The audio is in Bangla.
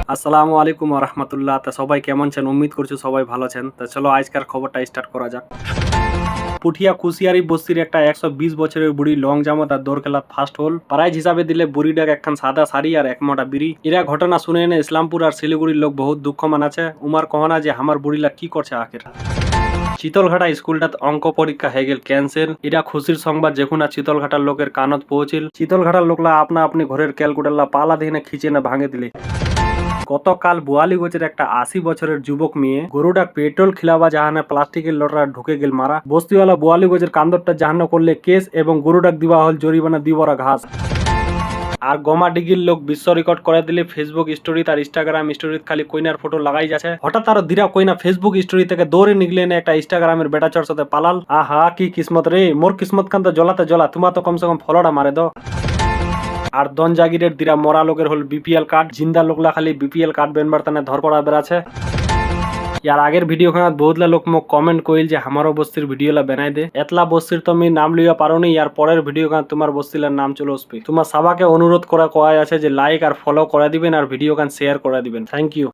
আসসালামু আলাইকুম রহমতুল্লাহ। তা সবাই কেমন আছেন? উম্মিদ করছি সবাই ভালো আছেন। তা চলো আজকের খবরটা স্টার্ট করা যাক। পুঠিয়া কুশিয়ারি বস্তির একটা 120 বছরের বুড়ি লং জামাত আর দৌড় খেলাত ফার্স্ট হল। প্রাইজ হিসাবে দিলে বুড়িটাক একখান সাদা শাড়ি আর এক মোটা বিড়ি। এরা ঘটনা শুনে এনে ইসলামপুর আর শিলিগুড়ির লোক বহুত দুঃখ মানাছে। উমার কহনা যে আমার বুড়িলা কি করছে আখের। চিতলঘাটা স্কুলটাত অঙ্ক পরীক্ষা হয়ে গেল ক্যান্সেল। এটা খুশির সংবাদ যখন আর চিতলঘাটার লোকের কানত পৌঁছিল। চিতলঘাটার লোকলা আপনা আপনি ঘরের ক্যালকুলেটরলা পালা দিয়ে খিচে না ভাঙে দিলে। গতকাল বোয়ালিগঞ্জের একটা 80 বছরের যুবক মেয়ে গরুটা পেট্রোল খিলাবা জাহানে প্লাস্টিকের লোটা ঢুকে গেল মারা। বস্তিওয়ালা বোয়ালিগঞ্জের কান্দরটা জাহান্ন করলে কেস এবং গরুটাক দিবা হল জরিমানা দিবরা ঘাস। আর গমা ডিগির লোক বিশ্ব রেকর্ড করে দিলে ফেসবুক স্টোরি তার ইনস্টাগ্রাম স্টোরি খালি কইনার ফটো লাগাই যাচ্ছে। হঠাৎ আরো ধীরা কইনা ফেসবুক স্টোরি থেকে দৌড়ে নিগলে না একটা ইনস্টাগ্রামের বেটাচর সাথে পালাল। আহা কি কিসমত রে, মোর কিসমত কান তো জ্বলাতে জ্বলা, তোমার তো কমসে কম ফলোটা মারে দাও। আর দন জাগিরের দিরা মরা লোকের হল বিপিএল কার্ড, জিন্দা লোকলা খালি বিপিএল কার্ড বেনবার তানে ধরপড়া বেড়াছে। ইয়ার আগের ভিডিও খানাত বহুতলা লোক মোক কমেন্ট কইল যে আমারও বস্তির ভিডিওলা বানাই দে। এতলা বস্তির তো আমি নাম লইয়া পারোনি। ইয়ার পরের ভিডিও খান তোমার বস্তিলার নাম চলে আসবে। তোমার সবাকে অনুরোধ করা আছে যে লাইক আর ফলো করে দিবেন আর ভিডিও খান শেয়ার করে দিবেন। Thank you.